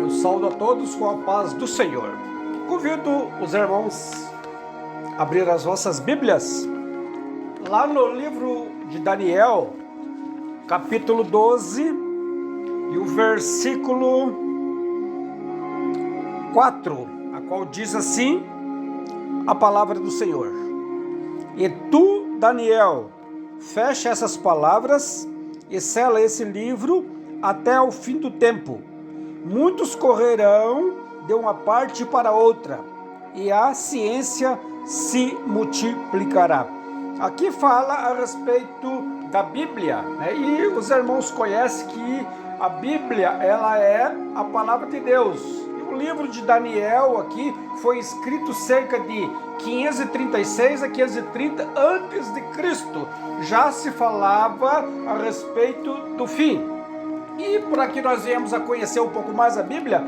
Eu saúdo a todos com a paz do Senhor. Convido os irmãos a abrir as vossas Bíblias lá no livro de Daniel, capítulo 12, e o versículo 4, a qual diz assim a palavra do Senhor: E tu, Daniel, fecha essas palavras e sela esse livro até o fim do tempo. Muitos correrão de uma parte para outra, e a ciência se multiplicará. Aqui fala a respeito da Bíblia, né? E os irmãos conhecem que a Bíblia, ela é a palavra de Deus. E o livro de Daniel aqui foi escrito cerca de 536 a 530 antes de Cristo. Já se falava a respeito do fim. E por aqui nós viemos a conhecer um pouco mais a Bíblia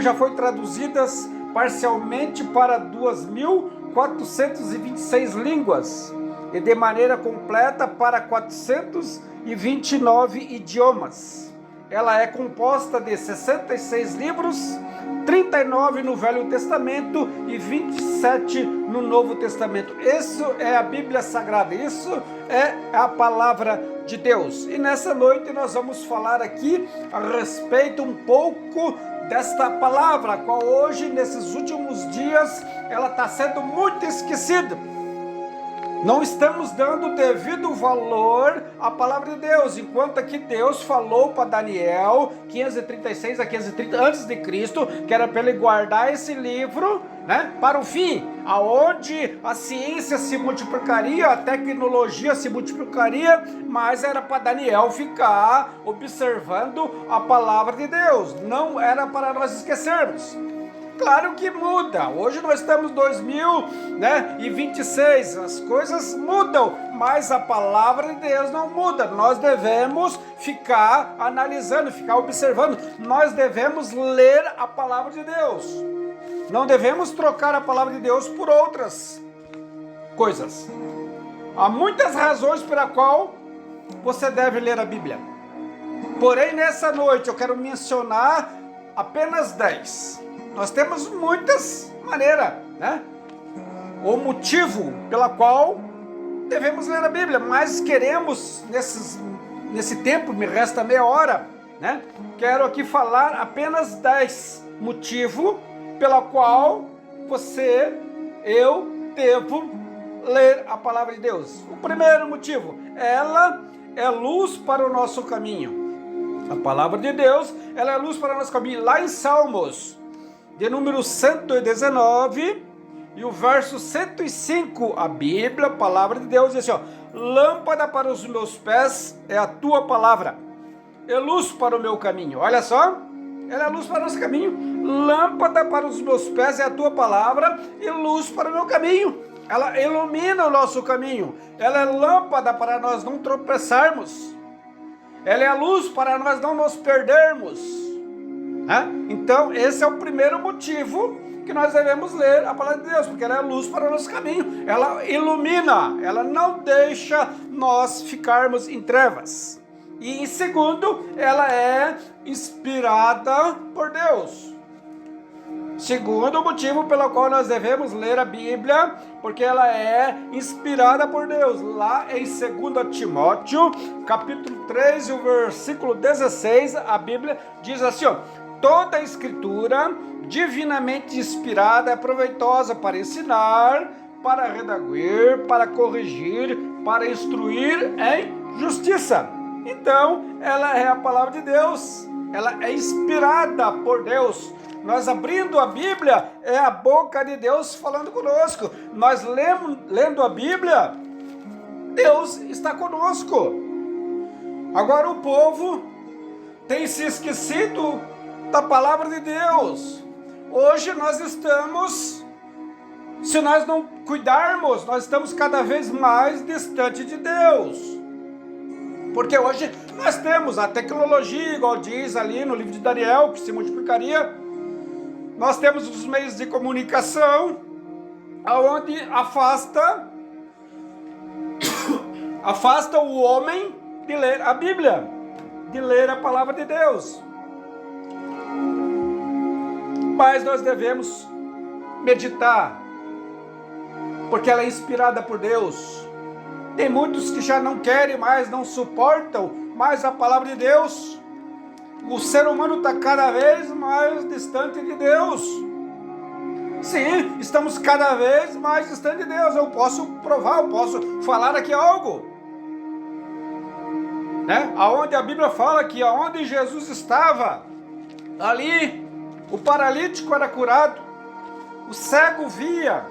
já foi traduzida parcialmente para 2.426 línguas e de maneira completa para 429 idiomas. Ela é composta de 66 livros, 39 no Velho Testamento e 27 no Novo Testamento. Isso é a Bíblia Sagrada, isso é a palavra de Deus. E nessa noite nós vamos falar aqui a respeito um pouco desta palavra, a qual hoje, nesses últimos dias, ela está sendo muito esquecida. Não estamos dando devido valor à palavra de Deus, enquanto aqui Deus falou para Daniel, 536 a 530 antes de Cristo, que era para ele guardar esse livro, né, para o fim, aonde a ciência se multiplicaria, a tecnologia se multiplicaria, mas era para Daniel ficar observando a palavra de Deus, não era para nós esquecermos. Claro que muda, hoje nós estamos em 2026, as coisas mudam, mas a palavra de Deus não muda. Nós devemos ficar analisando, ficar observando, nós devemos ler a palavra de Deus, não devemos trocar a palavra de Deus por outras coisas. Há muitas razões pela qual você deve ler a Bíblia, porém nessa noite eu quero mencionar apenas 10. Nós temos muitas maneiras, né? O motivo pela qual devemos ler a Bíblia, mas queremos, nesse tempo, me resta meia hora, né? Quero aqui falar apenas 10 motivos pela qual eu devo ler a palavra de Deus. O primeiro motivo, ela é luz para o nosso caminho. A palavra de Deus, ela é luz para o nosso caminho. Lá em Salmos, de número 119, e o verso 105, a Bíblia, a palavra de Deus, diz assim, ó: lâmpada para os meus pés é a tua palavra, e luz para o meu caminho. Olha só, ela é luz para o nosso caminho. Lâmpada para os meus pés é a tua palavra, e luz para o meu caminho. Ela ilumina o nosso caminho, ela é lâmpada para nós não tropeçarmos, ela é a luz para nós não nos perdermos. Então esse é o primeiro motivo que nós devemos ler a palavra de Deus, porque ela é luz para o nosso caminho, ela ilumina, ela não deixa nós ficarmos em trevas. E em segundo, ela é inspirada por Deus. Segundo motivo pelo qual nós devemos ler a Bíblia, porque ela é inspirada por Deus. Lá em 2 Timóteo, capítulo 3, e o versículo 16, a Bíblia diz assim, ó: toda a escritura divinamente inspirada é proveitosa para ensinar, para redarguir, para corrigir, para instruir em justiça. Então, ela é a palavra de Deus, ela é inspirada por Deus. Nós abrindo a Bíblia, é a boca de Deus falando conosco. Nós lendo a Bíblia, Deus está conosco. Agora o povo tem se esquecido da palavra de Deus. Hoje nós estamos, se nós não cuidarmos, nós estamos cada vez mais distante de Deus. Porque hoje nós temos a tecnologia, igual diz ali no livro de Daniel, que se multiplicaria. Nós temos os meios de comunicação, aonde afasta o homem de ler a Bíblia, de ler a palavra de Deus. mas nós devemos meditar, porque ela é inspirada por Deus. Tem muitos que já não querem mais, não suportam mais a palavra de Deus. O ser humano está cada vez mais distante de Deus. Sim, estamos cada vez mais distante de Deus. Eu posso provar, eu posso falar aqui algo, né? Aonde a Bíblia fala que aonde Jesus estava, ali o paralítico era curado, o cego via,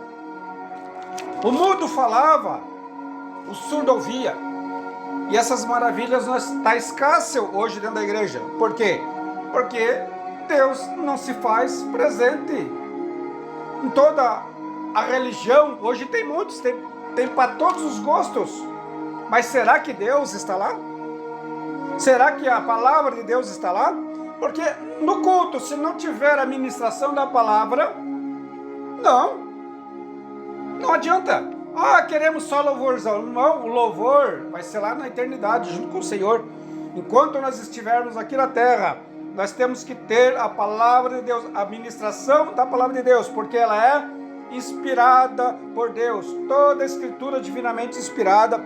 o mudo falava, o surdo ouvia. E essas maravilhas está escasso hoje dentro da igreja. Por quê? Porque Deus não se faz presente em toda a religião. Hoje tem muitos, tem para todos os gostos. Mas será que Deus está lá? Será que a palavra de Deus está lá? Porque no culto, se não tiver a ministração da palavra, não adianta. Queremos só louvorzão. Não, o louvor vai ser lá na eternidade, junto com o Senhor. Enquanto nós estivermos aqui na terra, nós temos que ter a palavra de Deus, a ministração da palavra de Deus, porque ela é inspirada por Deus. Toda a escritura divinamente inspirada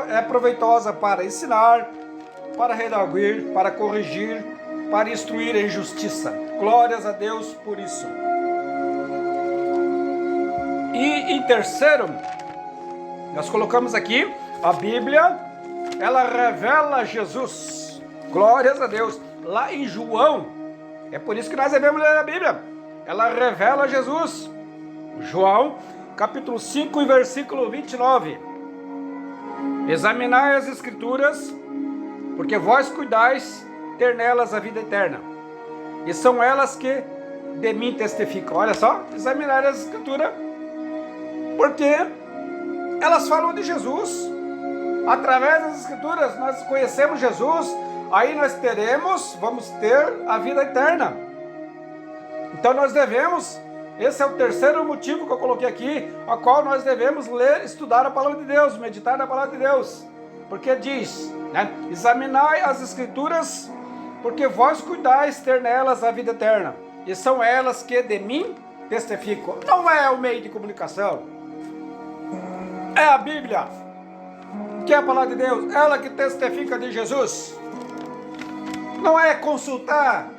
é proveitosa para ensinar, para redarguir, para corrigir, para instruir em justiça. Glórias a Deus por isso. E em terceiro, nós colocamos aqui a Bíblia, ela revela Jesus. Glórias a Deus. Lá em João, é por isso que nós devemos ler a Bíblia. Ela revela Jesus. João, capítulo 5 e versículo 29. Examinai as Escrituras, porque vós cuidais ter nelas a vida eterna, e são elas que de mim testificam. Olha só, examinar as Escrituras, porque elas falam de Jesus. Através das Escrituras nós conhecemos Jesus, aí nós vamos ter a vida eterna. Então nós devemos, esse é o terceiro motivo que eu coloquei aqui, a qual nós devemos ler, estudar a palavra de Deus, meditar na palavra de Deus, porque diz, né, examinai as Escrituras, porque vós cuidais ter nelas a vida eterna, e são elas que de mim testificam. Não é o meio de comunicação, é a Bíblia, que é a palavra de Deus, ela que testifica de Jesus. Não é consultar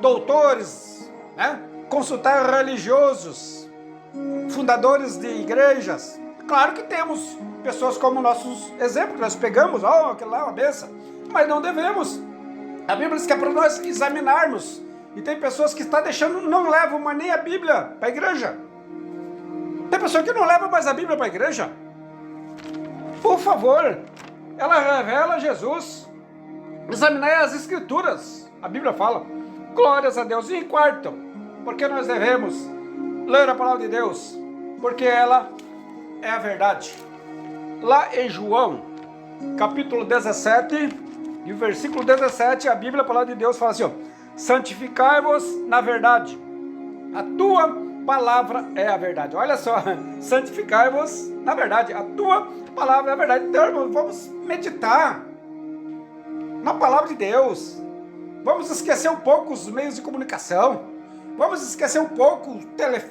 doutores, né? Consultar religiosos, fundadores de igrejas. Claro que temos pessoas como nossos exemplos, que nós pegamos, aquilo lá é uma benção, mas não devemos. A Bíblia diz que é para nós examinarmos, e tem pessoas que estão deixando, não levam mais nem a Bíblia para a igreja. Tem pessoa que não leva mais a Bíblia para a igreja. Por favor, ela revela Jesus. Examinai as Escrituras, a Bíblia fala. Glórias a Deus. E em quarto, porque nós devemos ler a palavra de Deus, porque ela é a verdade. Lá em João, capítulo 17, e o versículo 17, a Bíblia, a palavra de Deus, fala assim, santificai-vos na verdade, a tua palavra é a verdade. Olha só, santificai-vos na verdade, a tua palavra é a verdade. Então, irmão, vamos meditar na palavra de Deus. Vamos esquecer um pouco os meios de comunicação. Vamos esquecer um pouco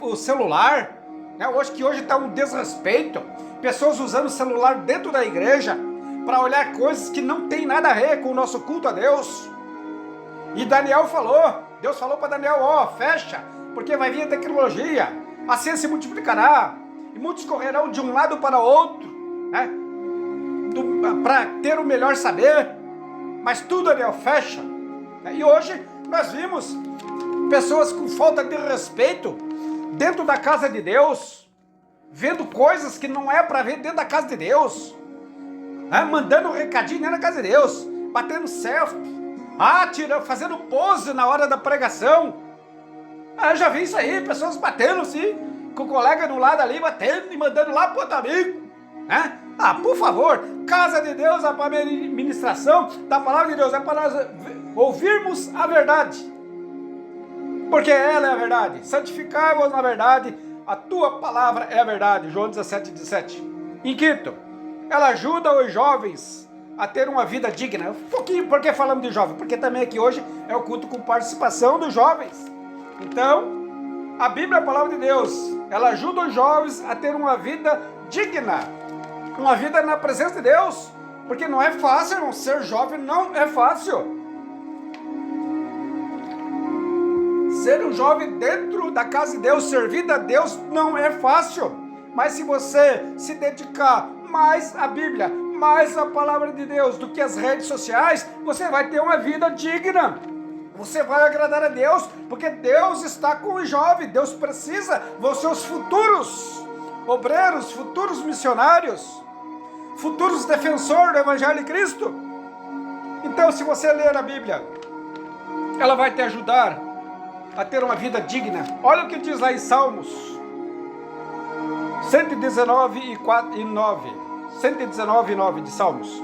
o celular, né? Hoje está um desrespeito. Pessoas usando o celular dentro da igreja para olhar coisas que não tem nada a ver com o nosso culto a Deus. E Daniel falou, Deus falou para Daniel, fecha, porque vai vir a tecnologia, a ciência se multiplicará, e muitos correrão de um lado para o outro, né? Para ter o melhor saber, mas tudo, Daniel, fecha. E hoje nós vimos pessoas com falta de respeito dentro da casa de Deus, vendo coisas que não é para ver dentro da casa de Deus, né? Mandando um recadinho dentro da casa de Deus, batendo selfie, fazendo pose na hora da pregação. Eu já vi isso aí, pessoas batendo assim, com o colega do lado ali, batendo e mandando lá pro outro amigo, né? Por favor, casa de Deus, a ministração da palavra de Deus é para nós ouvirmos a verdade, porque ela é a verdade. Santificai-vos na verdade, a tua palavra é a verdade. João 17:17. Em quinto, ela ajuda os jovens a ter uma vida digna. Um pouquinho, por que falamos de jovem? Porque também aqui hoje é o culto com participação dos jovens. Então, a Bíblia é a palavra de Deus. Ela ajuda os jovens a ter uma vida digna, uma vida na presença de Deus, porque não é fácil, irmão, ser jovem não é fácil. Ser um jovem dentro da casa de Deus, servir a Deus, não é fácil. Mas se você se dedicar mais à Bíblia, mais à palavra de Deus do que às redes sociais, você vai ter uma vida digna. Você vai agradar a Deus, porque Deus está com os jovens. Deus precisa dos seus futuros obreiros, futuros missionários, futuros defensores do Evangelho de Cristo. Então, se você ler a Bíblia, ela vai te ajudar a ter uma vida digna. Olha o que diz lá em Salmos 119 e 9. 119 e 9 de Salmos.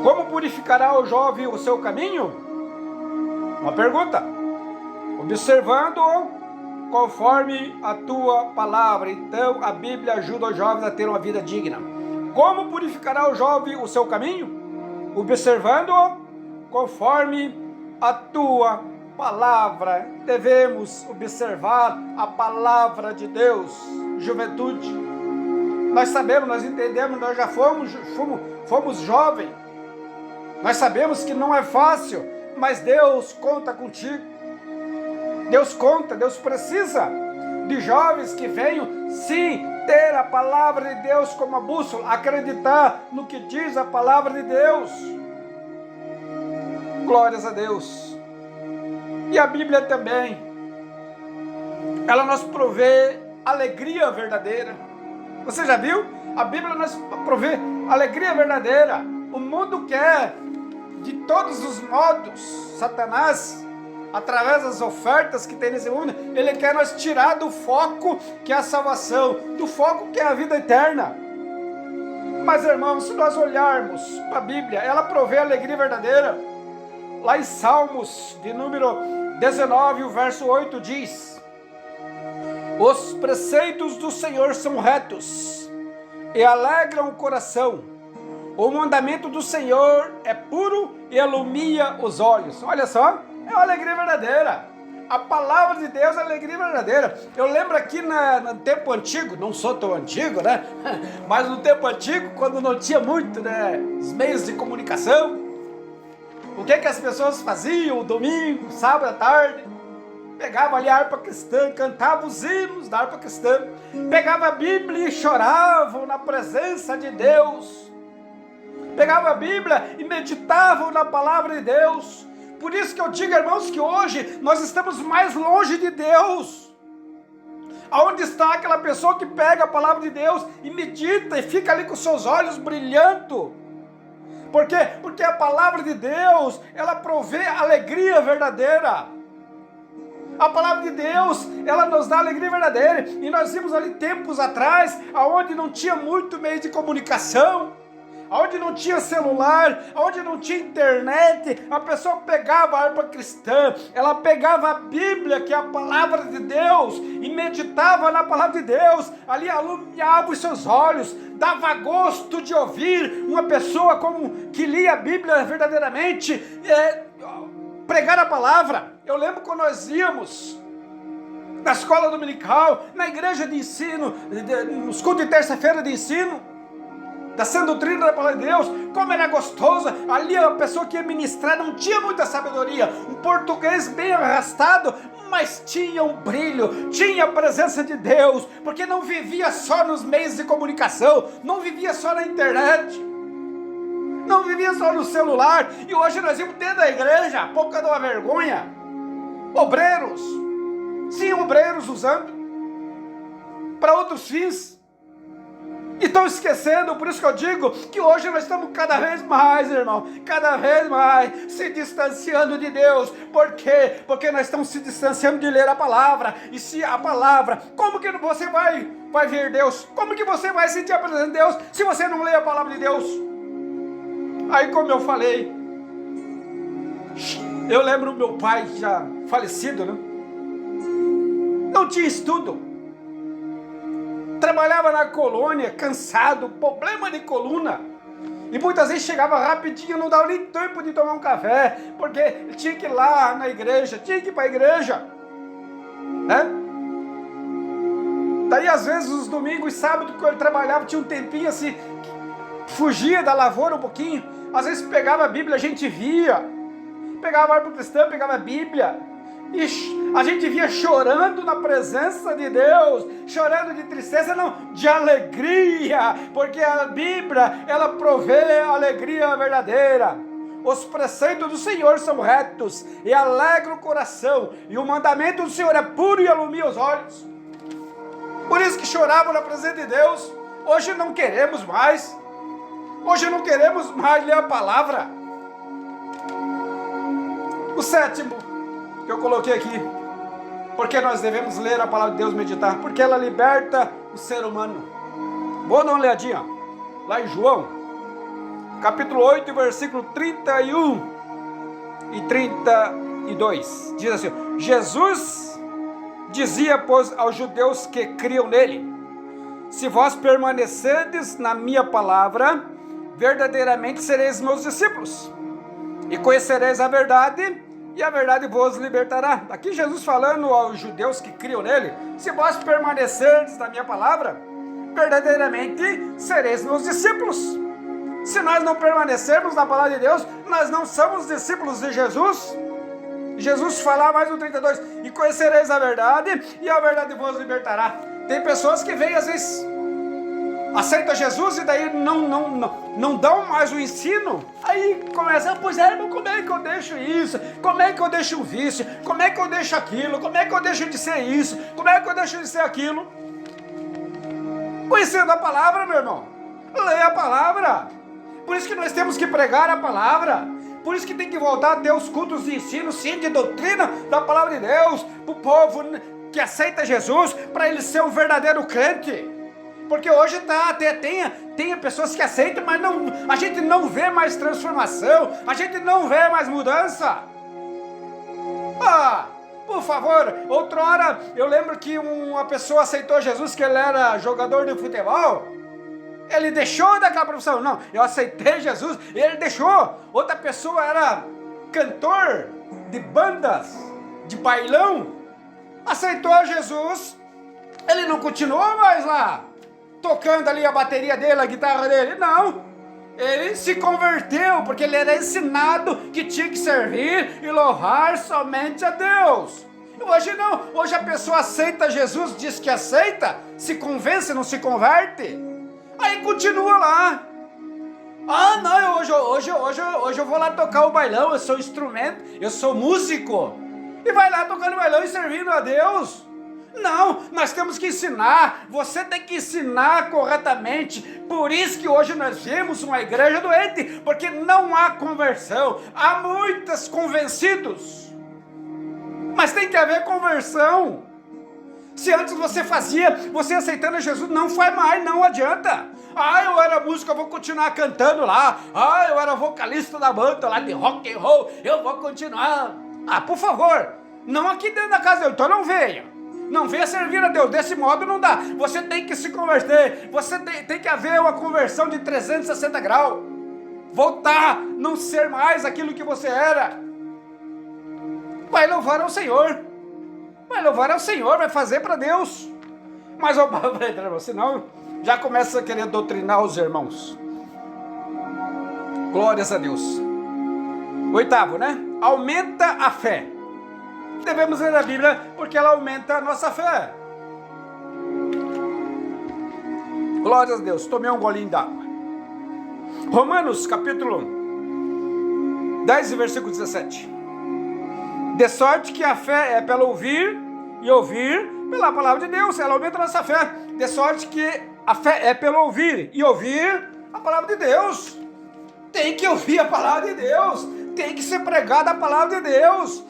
Como purificará o jovem o seu caminho? Uma pergunta. Observando-o conforme a tua palavra. Então a Bíblia ajuda os jovens a ter uma vida digna. Como purificará o jovem o seu caminho? Observando-o conforme a tua palavra. Devemos observar a palavra de Deus. Juventude, nós sabemos, nós entendemos, nós já fomos jovens. Nós sabemos que não é fácil, mas Deus conta contigo. Deus precisa de jovens que venham, sim, ter a palavra de Deus como a bússola, acreditar no que diz a palavra de Deus. Glórias a Deus. E a Bíblia também, ela nos provê alegria verdadeira. Você já viu? A Bíblia nos provê alegria verdadeira. O mundo quer, de todos os modos, Satanás, através das ofertas que tem nesse mundo, ele quer nos tirar do foco que é a salvação, do foco que é a vida eterna. Mas, irmãos, se nós olharmos para a Bíblia, ela provê alegria verdadeira. Lá em Salmos, de número 19, o verso 8 diz: os preceitos do Senhor são retos e alegram o coração. O mandamento do Senhor é puro e ilumina os olhos. Olha só, é uma alegria verdadeira. A palavra de Deus é alegria verdadeira. Eu lembro aqui no tempo antigo, não sou tão antigo, né? Mas no tempo antigo, quando não tinha muito, né, os meios de comunicação, o que as pessoas faziam domingo, sábado à tarde? Pegava ali a harpa cristã, cantava os hinos da harpa cristã, pegava a Bíblia e choravam na presença de Deus. Pegava a Bíblia e meditavam na palavra de Deus. Por isso que eu digo, irmãos, que hoje nós estamos mais longe de Deus. Aonde está aquela pessoa que pega a palavra de Deus e medita e fica ali com seus olhos brilhando? Por quê? Porque a palavra de Deus, ela provê alegria verdadeira. A palavra de Deus, ela nos dá alegria verdadeira. E nós vimos ali tempos atrás, aonde não tinha muito meio de comunicação, aonde não tinha celular, aonde não tinha internet, a pessoa pegava a harpa cristã, ela pegava a Bíblia, que é a palavra de Deus, e meditava na palavra de Deus, ali iluminava os seus olhos, dava gosto de ouvir uma pessoa como que lia a Bíblia verdadeiramente, pregar a palavra. Eu lembro quando nós íamos na escola dominical, na igreja de ensino, nos cultos de terça-feira de ensino, da sã doutrina da palavra de Deus, como era gostosa. Ali a pessoa que ia ministrar não tinha muita sabedoria, um português bem arrastado, mas tinha um brilho, tinha a presença de Deus, porque não vivia só nos meios de comunicação, não vivia só na internet, não vivia só no celular. E hoje nós vimos dentro da igreja, pouca de uma vergonha, obreiros, sim, obreiros usando para outros fins, e estão esquecendo. Por isso que eu digo que hoje nós estamos cada vez mais, irmão, cada vez mais se distanciando de Deus. Por quê? Porque nós estamos se distanciando de ler a palavra. E se a palavra, como que você vai ver Deus? Como que você vai sentir a presença de Deus se você não lê a palavra de Deus? Aí, como eu falei, eu lembro meu pai já falecido, né? Não tinha estudo. Trabalhava na colônia, cansado, problema de coluna. E muitas vezes chegava rapidinho, não dava nem tempo de tomar um café, porque tinha que ir lá na igreja, tinha que ir para a igreja. Né? Daí às vezes os domingos e sábados que ele trabalhava, tinha um tempinho assim, fugia da lavoura um pouquinho, às vezes pegava a Bíblia, a gente via, pegava a árvore cristã, pegava a Bíblia, e a gente via chorando na presença de Deus, chorando de tristeza, não, de alegria, porque a Bíblia, ela provê a alegria verdadeira. Os preceitos do Senhor são retos e alegra o coração, e o mandamento do Senhor é puro e ilumina os olhos. Por isso que choravam na presença de Deus. Hoje não queremos mais. Hoje não queremos mais ler a palavra. O sétimo que eu coloquei aqui, porque nós devemos ler a palavra de Deus, meditar, porque ela liberta o ser humano. Vou dar uma olhadinha lá em João, capítulo 8, versículo 31 e 32. Diz assim: Jesus dizia, pois, aos judeus que criam nele: se vós permanecerdes na minha palavra, verdadeiramente sereis meus discípulos, e conhecereis a verdade, e a verdade vos libertará. Aqui Jesus falando aos judeus que criam nele: se vós permanecerdes na minha palavra, verdadeiramente sereis meus discípulos. Se nós não permanecermos na palavra de Deus, nós não somos discípulos de Jesus. Jesus fala mais no 32, e conhecereis a verdade, e a verdade vos libertará. Tem pessoas que vêm, às vezes, aceitam Jesus e daí não dão mais o ensino. Aí começa, pois é, mas como é que eu deixo isso? Como é que eu deixo o vício? Como é que eu deixo aquilo? Como é que eu deixo de ser isso? Como é que eu deixo de ser aquilo? Conhecendo a palavra, meu irmão, leia a palavra. Por isso que nós temos que pregar a palavra. Por isso que tem que voltar a ter os cultos de ensino, sim, de doutrina da palavra de Deus, para o povo que aceita Jesus, para ele ser um verdadeiro crente. Porque hoje tem pessoas que aceitam, mas a gente não vê mais transformação, a gente não vê mais mudança. Por favor, outrora eu lembro que uma pessoa aceitou Jesus, que ele era jogador de futebol. Ele deixou daquela profissão. Não, eu aceitei Jesus, ele deixou. Outra pessoa era cantor de bandas, de bailão, aceitou Jesus, ele não continuou mais lá, tocando ali a bateria dele, a guitarra dele. Não, ele se converteu, porque ele era ensinado que tinha que servir e louvar somente a Deus. Hoje não, hoje a pessoa aceita Jesus, diz que aceita, se convence, não se converte. Aí continua lá. Não, hoje eu vou lá tocar o bailão, eu sou instrumento, eu sou músico. E vai lá tocando bailão e servindo a Deus. Não, nós temos que ensinar, você tem que ensinar corretamente. Por isso que hoje nós vemos uma igreja doente, porque não há conversão. Há muitos convencidos, mas tem que haver conversão. Se antes você aceitando Jesus, não faz mais, não adianta. Eu era músico, eu vou continuar cantando lá. Eu era vocalista da banda lá de rock and roll, eu vou continuar. Por favor, não aqui dentro da casa, então não venha. Não venha servir a Deus, desse modo não dá. Você tem que se converter, você tem que haver uma conversão de 360 graus. Voltar, não ser mais aquilo que você era. Vai louvar ao Senhor. Vai louvar ao Senhor, vai fazer para Deus. Mas senão já começa a querer doutrinar os irmãos. Glórias a Deus. Oitavo, né? Aumenta a fé. Devemos ler a Bíblia porque ela aumenta a nossa fé. Glórias a Deus. Tomei um golinho d'água. Romanos capítulo 10, versículo 17. De sorte que a fé é pelo ouvir, e ouvir pela palavra de Deus. Ela aumenta a nossa fé. De sorte que a fé é pelo ouvir, e ouvir a palavra de Deus. Tem que ouvir a palavra de Deus. Tem que ser pregada a palavra de Deus.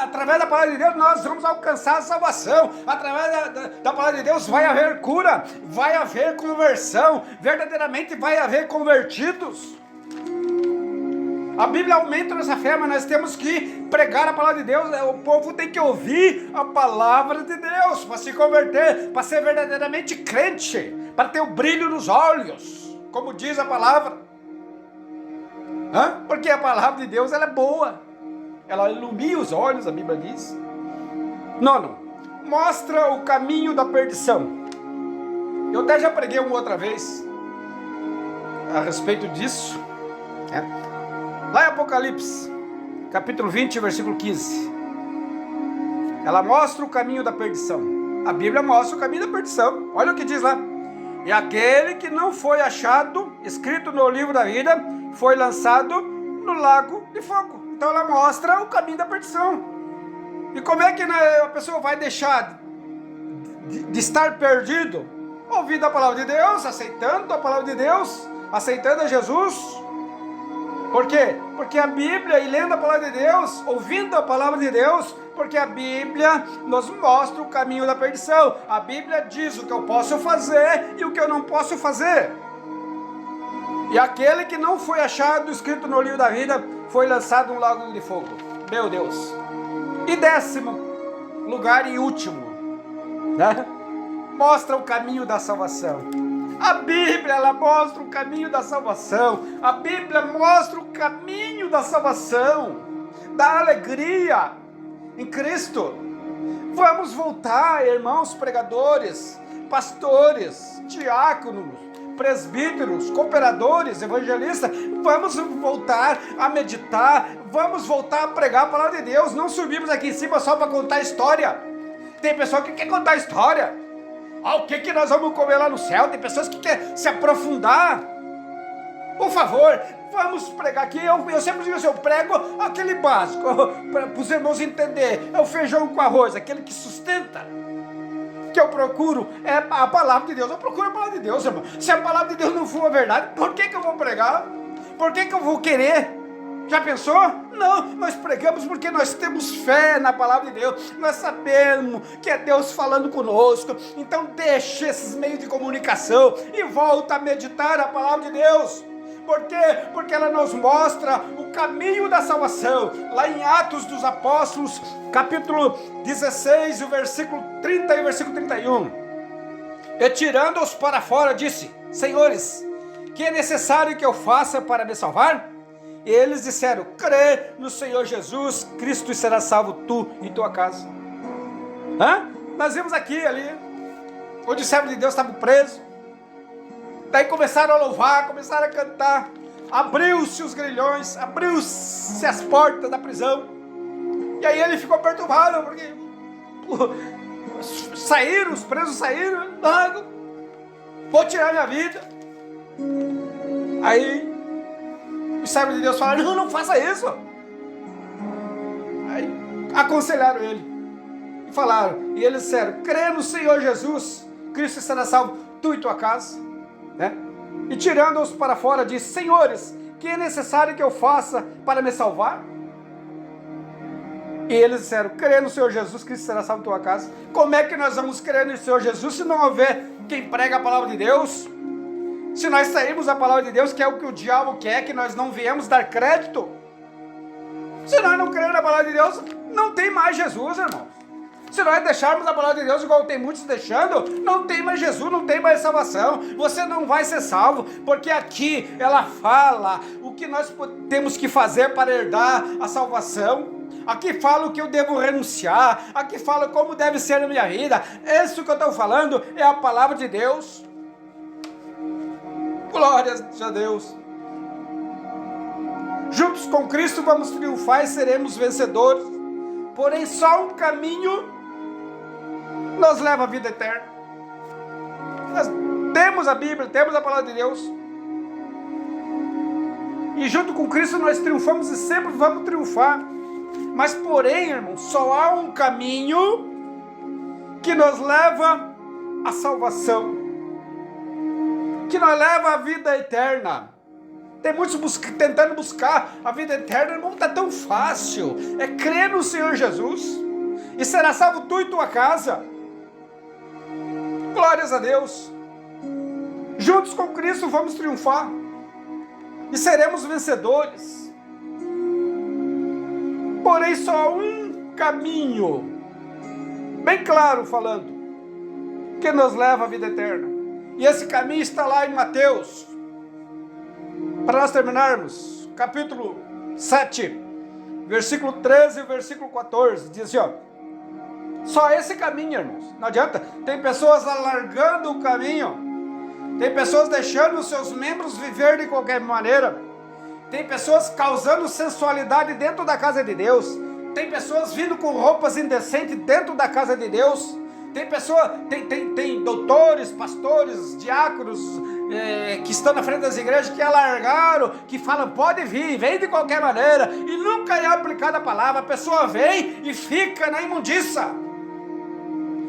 Através da palavra de Deus nós vamos alcançar a salvação. Através da palavra de Deus vai haver cura, vai haver conversão, verdadeiramente vai haver convertidos. A Bíblia aumenta nossa fé, mas nós temos que pregar a palavra de Deus. O povo tem que ouvir a palavra de Deus para se converter, para ser verdadeiramente crente, para ter o brilho nos olhos, como diz a palavra. Porque a palavra de Deus ela é boa. Ela ilumina os olhos, a Bíblia diz. Nono, mostra o caminho da perdição. Eu até já preguei uma outra vez a respeito disso. Lá em Apocalipse, capítulo 20, versículo 15. Ela mostra o caminho da perdição. A Bíblia mostra o caminho da perdição. Olha o que diz lá. E aquele que não foi achado, escrito no livro da vida, foi lançado no lago de fogo. Então ela mostra o caminho da perdição. E como é que a pessoa vai deixar de estar perdido? Ouvindo a palavra de Deus, aceitando a palavra de Deus, aceitando a Jesus. Por quê? Porque a Bíblia, e lendo a palavra de Deus, ouvindo a palavra de Deus, porque a Bíblia nos mostra o caminho da perdição. A Bíblia diz o que eu posso fazer e o que eu não posso fazer. E aquele que não foi achado, escrito no livro da vida, foi lançado no lago de fogo. Meu Deus. E 10º lugar e último, mostra o caminho da salvação. A Bíblia, ela mostra o caminho da salvação. A Bíblia mostra o caminho da salvação, da alegria em Cristo. Vamos voltar, irmãos pregadores, pastores, diáconos, presbíteros, cooperadores, evangelistas, vamos voltar a meditar, vamos voltar a pregar a palavra de Deus. Não subimos aqui em cima só para contar história. Tem pessoa que quer contar história. O que nós vamos comer lá no céu? Tem pessoas que querem se aprofundar. Por favor, vamos pregar aqui. Eu sempre digo assim, eu prego aquele básico, para os irmãos entenderem. É o feijão com arroz, aquele que sustenta. Que eu procuro é a palavra de Deus. Eu procuro a palavra de Deus, irmão. Se a palavra de Deus não for a verdade, por que eu vou pregar? Por que eu vou querer? Já pensou? Não, nós pregamos porque nós temos fé na palavra de Deus. Nós sabemos que é Deus falando conosco. Então deixe esses meios de comunicação e volta a meditar a palavra de Deus. Por quê? Porque ela nos mostra o caminho da salvação. Lá em Atos dos Apóstolos, capítulo 16, o versículo 30 e o versículo 31. E tirando-os para fora, disse: Senhores, que é necessário que eu faça para me salvar? E eles disseram: crê no Senhor Jesus Cristo e serás salvo tu e tua casa. Nós vimos aqui, ali, onde o servo de Deus estava preso. Daí começaram a louvar, começaram a cantar. Abriu-se os grilhões, abriu-se as portas da prisão. E aí ele ficou perturbado, porque saíram, os presos saíram. Vou tirar minha vida. Aí os servos de Deus falaram: não faça isso. Aí aconselharam ele e falaram, e eles disseram: crê no Senhor Jesus Cristo será salvo tu e tua casa. E tirando-os para fora, disse: Senhores, que é necessário que eu faça para me salvar? E eles disseram: crê no Senhor Jesus Cristo será salvo tua casa. Como é que nós vamos crer no Senhor Jesus se não houver quem prega a palavra de Deus? Se nós sairmos da palavra de Deus, que é o que o diabo quer, que nós não viemos dar crédito. Se nós não crermos na palavra de Deus, não tem mais Jesus, irmãos. Se nós deixarmos a palavra de Deus igual tem muitos deixando, não tem mais Jesus, não tem mais salvação. Você não vai ser salvo, porque aqui ela fala o que nós temos que fazer para herdar a salvação. Aqui fala o que eu devo renunciar, aqui fala como deve ser a minha vida. Isso que eu estou falando é a palavra de Deus. Glórias a Deus. Juntos com Cristo vamos triunfar e seremos vencedores. Porém só um caminho nos leva à vida eterna. Nós temos a Bíblia, temos a palavra de Deus. E junto com Cristo nós triunfamos e sempre vamos triunfar. Mas porém, irmão, só há um caminho que nos leva à salvação, que nos leva à vida eterna. Tem muitos tentando buscar a vida eterna, irmão, está tão fácil. É crer no Senhor Jesus e será salvo tu e tua casa. Glórias a Deus. Juntos com Cristo vamos triunfar e seremos vencedores. Porém só um caminho, bem claro falando, que nos leva à vida eterna. E esse caminho está lá em Mateus. Para nós terminarmos, capítulo 7, versículo 13 e versículo 14, diz assim, ó. Só esse caminho, irmãos. Não adianta. Tem pessoas alargando o caminho. Tem pessoas deixando os seus membros viver de qualquer maneira. Tem pessoas causando sensualidade dentro da casa de Deus. Tem pessoas vindo com roupas indecentes dentro da casa de Deus. Tem doutores, pastores, diáconos que estão na frente das igrejas, que alargaram, que falam, pode vir, vem de qualquer maneira, e nunca é aplicada a palavra. A pessoa vem e fica na imundiça.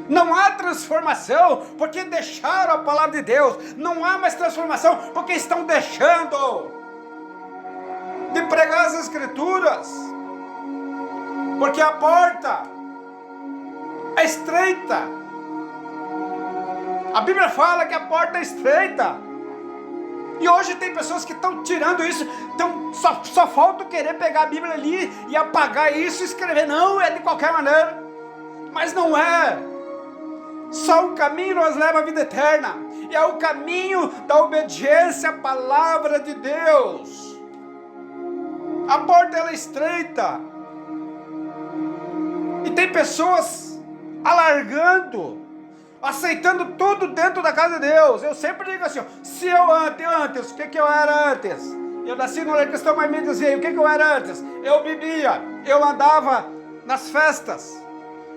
Não há transformação porque deixaram a palavra de Deus. Não há mais transformação porque estão deixando de pregar as Escrituras. Porque a porta é estreita. A Bíblia fala que a porta é estreita. E hoje tem pessoas que estão tirando isso. Então só falta querer pegar a Bíblia ali e apagar isso e escrever. Não, é de qualquer maneira. Mas não é. Só um caminho nos leva à vida eterna. E é o caminho da obediência à palavra de Deus. A porta ela é estreita. E tem pessoas alargando, aceitando tudo dentro da casa de Deus. Eu sempre digo assim, ó, se eu antes, o que eu era antes? Eu nasci no lar cristão, mas me dizia, o que eu era antes? Eu bebia, eu andava nas festas,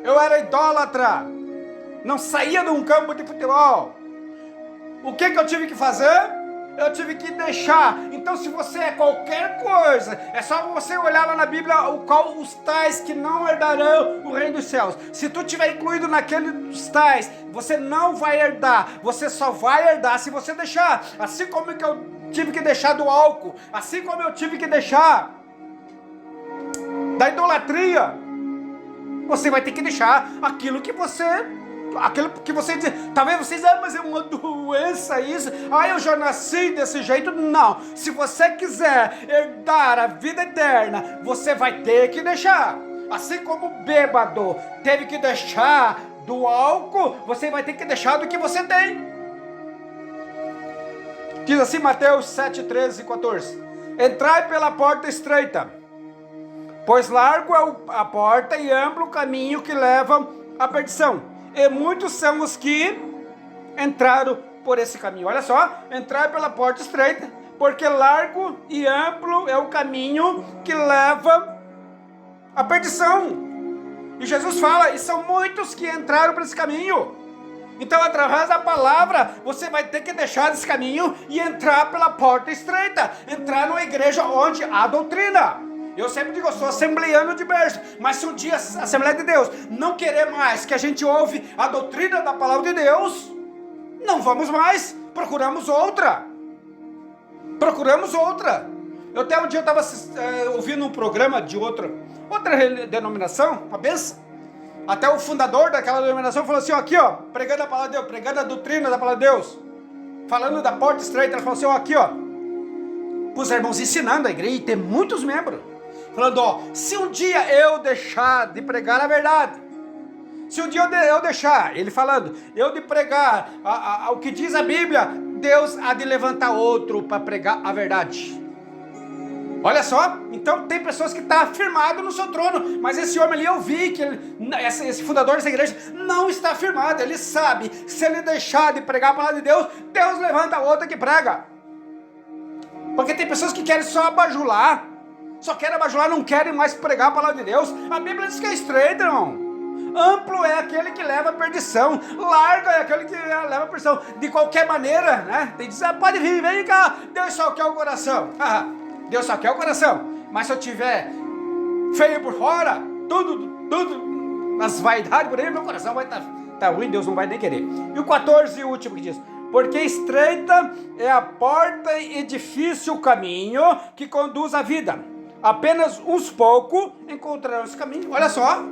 eu era idólatra, não saía de um campo de futebol. O que eu tive que fazer? Eu tive que deixar. Então, se você é qualquer coisa, é só você olhar lá na Bíblia os tais que não herdarão o reino dos céus. Se tu tiver incluído naqueles tais, você não vai herdar. Você só vai herdar se você deixar. Assim como que eu tive que deixar do álcool, assim como eu tive que deixar da idolatria, você vai ter que deixar aquilo que você diz. Talvez você diz, mas é uma doença isso, eu já nasci desse jeito. Não, se você quiser herdar a vida eterna, você vai ter que deixar. Assim como o bêbado teve que deixar do álcool, você vai ter que deixar do que você tem. Diz assim Mateus 7, 13 e 14: entrai pela porta estreita, pois largo é a porta e amplo o caminho que leva à perdição, e muitos são os que entraram por esse caminho. Olha só, entrar pela porta estreita, porque largo e amplo é o caminho que leva à perdição. E Jesus fala, e são muitos que entraram por esse caminho. Então, através da palavra, você vai ter que deixar esse caminho e entrar pela porta estreita, entrar numa igreja onde há doutrina. Eu sempre digo, eu sou assembleiano de berço, mas se um dia a Assembleia de Deus não querer mais que a gente ouve a doutrina da palavra de Deus, não vamos mais, procuramos outra. Eu até um dia eu estava ouvindo um programa de outra denominação, uma benção. Até o fundador daquela denominação falou assim, aqui ó, pregando a palavra de Deus, pregando a doutrina da palavra de Deus, falando da porta estreita, ele falou assim, aqui ó, os irmãos ensinando a igreja, e tem muitos membros, falando, se um dia eu deixar de pregar a verdade, se um dia eu deixar, ele falando, eu de pregar o que diz a Bíblia, Deus há de levantar outro para pregar a verdade. Olha só, então tem pessoas que estão afirmadas no seu trono, mas esse homem ali eu vi que esse fundador dessa igreja não está afirmado, ele sabe, se ele deixar de pregar a palavra de Deus, Deus levanta outro que prega. Porque tem pessoas que querem só abajular, não querem mais pregar a palavra de Deus. A Bíblia diz que é estreita, irmão. Amplo é aquele que leva a perdição, largo é aquele que leva a perdição. De qualquer maneira, né? Tem que dizer, pode vir, vem cá, Deus só quer o coração. Deus só quer o coração, mas se eu tiver feio por fora, tudo nas vaidades por aí, meu coração vai tá ruim, Deus não vai nem querer. E o 14, o último que diz, porque estreita é a porta e difícil o caminho que conduz à vida, apenas uns poucos encontrarão esse caminho. Olha só,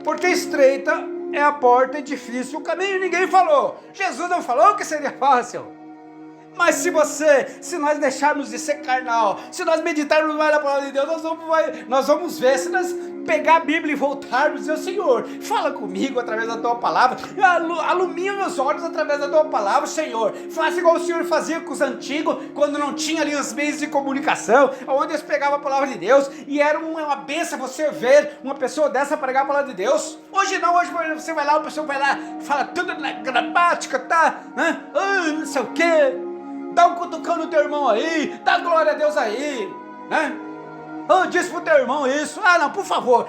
porque estreita é a porta e difícil o caminho, ninguém falou, Jesus não falou que seria fácil. Mas se nós deixarmos de ser carnal, se nós meditarmos mais na palavra de Deus, nós vamos ver, se nós pegar a Bíblia e voltarmos e dizer: Senhor, fala comigo através da tua palavra, alumia meus olhos através da tua palavra, Senhor. Faça igual o Senhor fazia com os antigos, quando não tinha ali os meios de comunicação, onde eles pegavam a palavra de Deus, e era uma bênção você ver uma pessoa dessa pregar a palavra de Deus. Hoje não, hoje você vai lá, a pessoa vai lá, fala tudo na gramática, tá? Não sei o quê. Dá um cutucão no teu irmão aí, dá glória a Deus aí, né? Diz pro teu irmão isso. Não, por favor.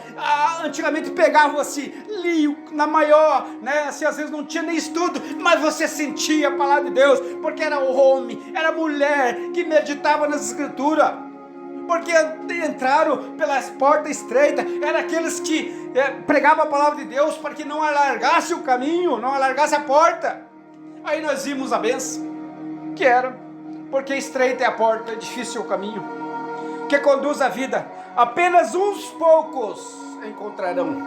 Antigamente pegavam assim, liam na maior, né? Assim, às vezes não tinha nem estudo, mas você sentia a palavra de Deus, porque era o homem, era a mulher que meditava nas escrituras, porque entraram pelas portas estreitas, eram aqueles que pregavam a palavra de Deus para que não alargasse o caminho, não alargasse a porta. Aí nós vimos a bênção, que era, porque estreita é a porta, difícil é o caminho que conduz a vida, apenas uns poucos encontrarão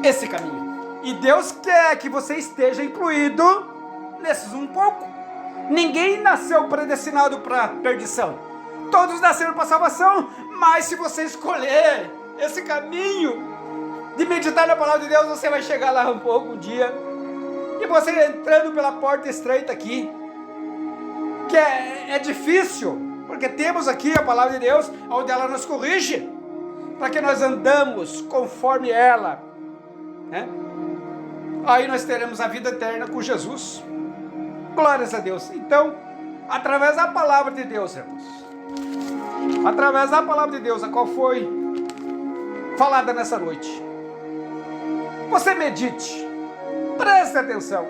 esse caminho, e Deus quer que você esteja incluído nesses um pouco. Ninguém nasceu predestinado para perdição, todos nasceram para salvação, mas se você escolher esse caminho de meditar na palavra de Deus, você vai chegar lá um pouco um dia, e você entrando pela porta estreita aqui, que é difícil, porque temos aqui a palavra de Deus, onde ela nos corrige, para que nós andamos conforme ela, né? Aí nós teremos a vida eterna com Jesus. Glórias a Deus. Então, através da palavra de Deus, irmãos, através da palavra de Deus, a qual foi falada nessa noite, você medite, preste atenção,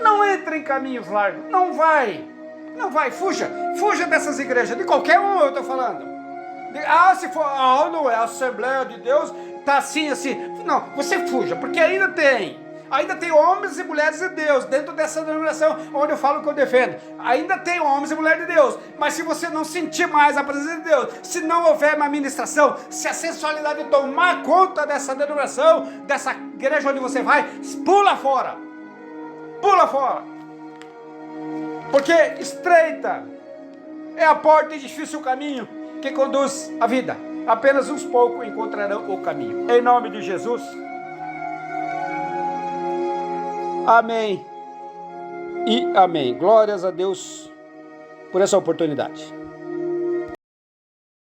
não entre em caminhos largos, não vai, fuja dessas igrejas, de qualquer um eu estou falando. Se for, não é a Assembleia de Deus, tá assim, não, você fuja, porque ainda tem homens e mulheres de Deus, dentro dessa denominação, onde eu falo que eu defendo, ainda tem homens e mulheres de Deus, mas se você não sentir mais a presença de Deus, se não houver uma ministração, se a sensualidade tomar conta dessa denominação, dessa igreja onde você vai, pula fora, porque estreita é a porta e difícil o caminho que conduz à vida, apenas uns poucos encontrarão o caminho. Em nome de Jesus, amém e amém. Glórias a Deus por essa oportunidade.